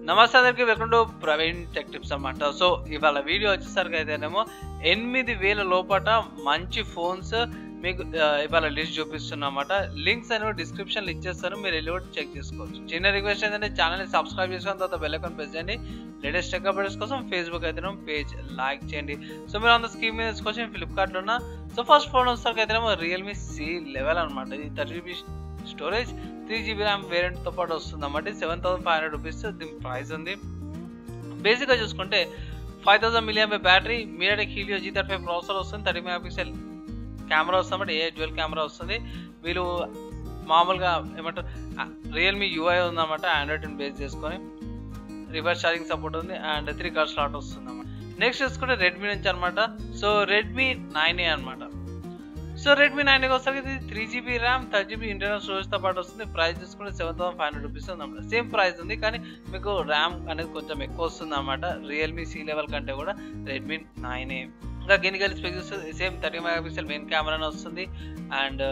నమస్తే అందరికీ, welcome to Praveen tech tips అన్నమాట. సో ఇవాళ వీడియో వచ్చేసరికి అయితేనేమో 80,000 లోపట మంచి ఫోన్స్ మీకు ఇవాళ లిస్ట్ చూపిస్తున్నమాట. లింక్స్ అనేవి డిస్క్రిప్షన్లో ఇచ్చేస్తాను, మీరు వెళ్ళి కూడా చెక్ చేసుకోవచ్చు. చిన్న రిక్వెస్ట్ ఏంటంటే ఛానల్ని సబ్స్క్రైబ్ చేసుకున్న తర్వాత బెల్ ఐకాన్ ప్రెస్ చేయండి. లేటెస్ట్ టెక్ అప్డేట్స్ కోసం ఫేస్బుక్ అయితేనేమో పేజ్ లైక్ చేయండి. సో మీరు అంత స్కీమ్ మీద తీసుకోవచ్చు ఫ్లిప్కార్ట్లో ఉన్న. సో ఫస్ట్ ఫోన్ వచ్చేసరికి అయితేనేమో రియల్మీ C11 అనమాట. ఇది 30GB స్టోరేజ్, 3GB ర్యామ్ వేరియంట్తో పాటు వస్తుంది అన్నమాట. 7,500 రూపీస్ దీని ప్రైస్ ఉంది. బేసిక్గా చూసుకుంటే 5000 mAh battery, MediaTek Helio G35 processor వస్తుంది, 30 MP కెమెరా వస్తుంది అన్నమాట. ఏ డ్యూయల్ కెమెరా వస్తుంది. వీళ్ళు మామూలుగా ఏమంటారు రియల్మీ UI ఉందన్నమాట, ఆండ్రాయిడ్ బేస్ చేసుకొని. రివర్స్ ఛార్జింగ్ సపోర్ట్ ఉంది అండ్ 3 కార్డ్ స్లాట్ వస్తుంది అన్నమాట. నెక్స్ట్ చూసుకుంటే రెడ్మీ నుంచి అనమాట. సో రెడ్మీ 9A అనమాట. సో రెడ్మీ 9A వచ్చేసరికి ఇది 3GB ర్యామ్, 30GB ఇంటర్నల్ స్టోరేజ్తో పాటు వస్తుంది. ప్రైస్ చూసుకుంటే 7,500 రూపీస్ ఉందన్నమాట. సేమ్ ప్రైస్ ఉంది, కానీ మీకు ర్యామ్ అనేది కొంచెం ఎక్కువ వస్తుంది అన్నమాట రియల్మీ C11 కంటే కూడా రెడ్మీ 9A. ఇంకా గినికల్ స్పీకర్స్ సేమ్ 30 MP మెయిన్ కెమెరానే వస్తుంది అండ్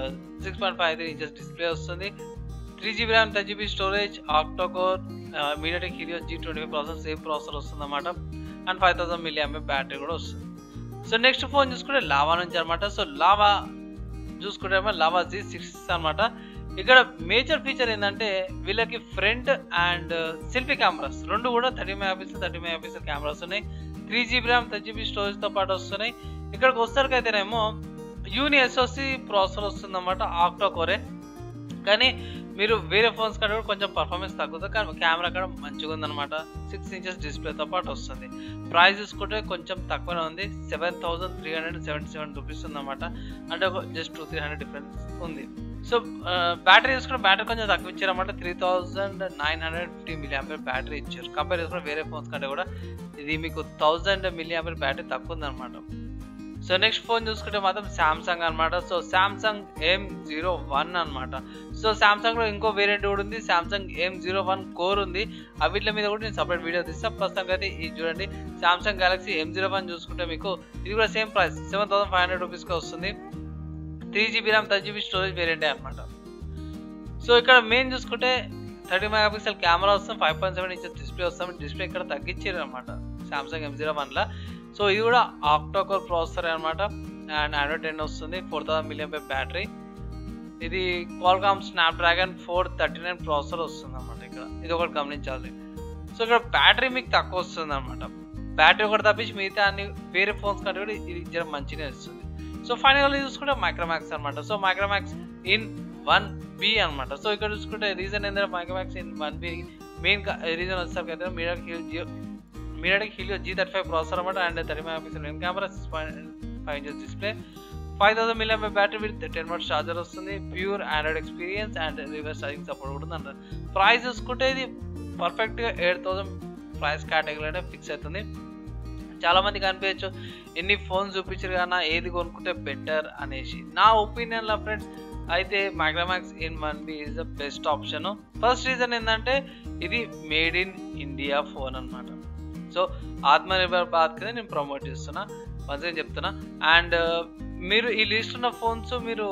6.53 ఇంచెస్ డిస్ప్లే వస్తుంది. 3GB RAM, 30GB storage, octo core, MediaTek Helio G25 processor, same processor వస్తుంది అన్నమాట. అండ్ 5000 mAh బ్యాటరీ కూడా వస్తుంది. సో నెక్స్ట్ ఫోన్ చూసుకుంటే లావా నుంచి అనమాట. సో లావా చూసుకుంటే లావా Z6 అనమాట. ఇక్కడ మేజర్ ఫీచర్ ఏంటంటే వీళ్ళకి ఫ్రంట్ అండ్ సెల్ఫీ కెమెరాస్ రెండు కూడా 30 MP కెమెరాస్ ఉన్నాయి. 3GB ర్యామ్, 30GB స్టోరేజ్తో పాటు వస్తున్నాయి. ఇక్కడికి వస్తారు అయితేనేమో UniSoC ప్రాసెసర్ వస్తుంది అన్నమాట, ఆక్టో కోరే. కానీ మీరు వేరే ఫోన్స్ కంటే కూడా కొంచెం పర్ఫార్మెన్స్ తగ్గుతుంది, కానీ కెమెరా కూడా మంచిగా ఉందన్నమాట. 6 ఇంచెస్ డిస్ప్లేతో పాటు వస్తుంది. ప్రైస్ చూసుకుంటే కొంచెం తక్కువనే ఉంది, 7,377 రూపీస్ ఉందన్నమాట. అంటే జస్ట్ 200-300 డిఫరెన్స్ ఉంది. సో బ్యాటరీ చూసుకుంటే బ్యాటరీ కొంచెం తక్కువ ఇచ్చారన్నమాట. 3,950 mAh బ్యాటరీ ఇచ్చారు. కంపేర్ చేసుకుంటే వేరే ఫోన్స్ కంటే కూడా ఇది మీకు 1000 mAh బ్యాటరీ తక్కువ ఉందన్నమాట. సో నెక్స్ట్ ఫోన్ చూసుకుంటే మాత్రం శాంసంగ్ అనమాట. సో శాంసంగ్ M01 అనమాట. సో శాంసంగ్లో ఇంకో వేరియంట్ కూడా ఉంది, శాంసంగ్ M01 కోర్ ఉంది. వీటి మీద కూడా నేను సపరేట్ వీడియో తీస్తాను. ప్రస్తుతానికి అయితే ఇది చూడండి, శాంసంగ్ గెలాక్సీ M01 చూసుకుంటే మీకు ఇది కూడా సేమ్ ప్రైస్ 7,500 రూపీస్కి వస్తుంది. 3GB ర్యామ్, 30GB స్టోరేజ్ వేరియంటే అనమాట. సో ఇక్కడ మెయిన్ చూసుకుంటే 30 MP కెమెరా వస్తుంది, 5.7 ఇంచెస్ డిస్ప్లే వస్తుంది. డిస్ప్లే ఇక్కడ తగ్గించారు అనమాట శాంసంగ్ M01లో. సో ఇది కూడా ఆక్టో కోర్ ప్రాసెసర్ అనమాట అండ్ ఆండ్రాయిడ్ 10 వస్తుంది. 4000 mAh బ్యాటరీ. ఇది క్వాల్కామ్ స్నాప్డ్రాగన్ 439 ప్రాసెసర్ వస్తుంది అనమాట. ఇక్కడ ఇది ఒకటి గమనించాలి. సో ఇక్కడ బ్యాటరీ మీకు తక్కువ వస్తుంది అనమాట. బ్యాటరీ ఒకటి తప్పించి మిగతా అన్ని వేరే ఫోన్స్ కంటే కూడా ఇది జర మంచిగా ఇస్తుంది. సో ఫైనల్గా చూసుకుంటే మైక్రోమాక్స్ అనమాట. సో మైక్రోమాక్స్ ఇన్ 1B అనమాట. సో ఇక్కడ చూసుకుంటే రీజన్ ఏంటంటే Micromax in 1B main reason వచ్చేసరికి అయితే మీడియాటెక్ హీలియో G35 ప్రాసెసర్ అనమాట and 30 MP main camera, 6.5 inches display, 5000 mAh battery with 10W charger వస్తుంది. Pure Android experience and reverse charging support కూడా ఉంది. ప్రైస్ చూసుకుంటే ఇది పర్ఫెక్ట్గా 8,000 ప్రైస్ కేటగిరీలోనే ఫిక్స్ అవుతుంది. చాలామందికి అనిపించచ్చు ఎన్ని ఫోన్స్ చూపించారు కానీ ఏది కొనుక్కుంటే బెటర్ అనేసి. నా ఒపీనియన్లో ఫ్రెండ్స్ అయితే Micromax in 1B is the best option. First reason ఏంటంటే ఇది మేడ్ ఇన్ ఇండియా ఫోన్ అనమాట. సో ఆత్మనిర్భర్ భారత్ కింద నేను ప్రమోట్ చేస్తున్నా, మంచిగా చెప్తున్నా. అండ్ మీరు ఈ లిస్ట్ ఉన్న ఫోన్స్ మీరు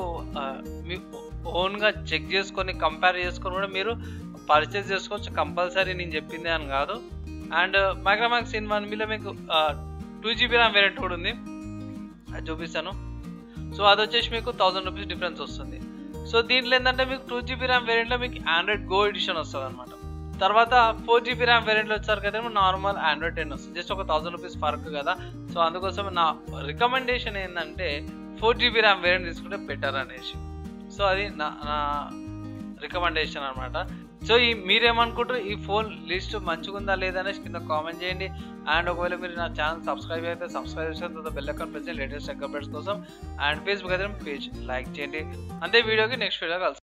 మీ ఓన్గా చెక్ చేసుకొని కంపేర్ చేసుకొని కూడా మీరు పర్చేస్ చేసుకోవచ్చు. కంపల్సరీ నేను చెప్పింది అని కాదు. అండ్ మైక్రోమాక్స్ ఇన్ 1Bలో మీకు 2GB ర్యామ్ వేరియంట్ కూడా ఉంది, అది చూపిస్తాను. సో అది వచ్చేసి మీకు 1000 రూపీస్ డిఫరెన్స్ వస్తుంది. సో దీంట్లో ఏంటంటే మీకు 2GB ర్యామ్ వేరియంట్లో మీకు ఆండ్రాయిడ్ గో ఎడిషన్ వస్తుంది అనమాట. తర్వాత 4GB ర్యామ్ వేరియంట్లో వచ్చేసరికి అయితే నార్మల్ ఆండ్రాయిడ్ 10 వస్తుంది. జస్ట్ ఒక 1000 రూపీస్ ఫరక్ కదా. సో అందుకోసం నా రికమెండేషన్ ఏంటంటే 4GB ర్యామ్ వేరియంట్ తీసుకుంటే బెటర్ అనేసి. సో అది నా రికమెండేషన్ అనమాట. సో మీరేమనుకుంటారు ఈ ఫోన్ లిస్ట్ మంచిగా ఉందా లేదా అనేసి కింద కామెంట్ చేయండి. అండ్ ఒకవేళ మీరు నా ఛానల్ సబ్స్క్రైబ్ అయితే సబ్స్క్రైబ్ చేసిన తర్వాత బెల్ ఐకాన్ ప్రెస్ చేయండి లేటెస్ట్ టెక్ అప్డేట్స్ కోసం. అండ్ ఫేస్బుక్ అయితే పేజ్ లైక్ చేయండి. అంతే, వీడియోకి నెక్స్ట్ వీడియో కలుస్తాం.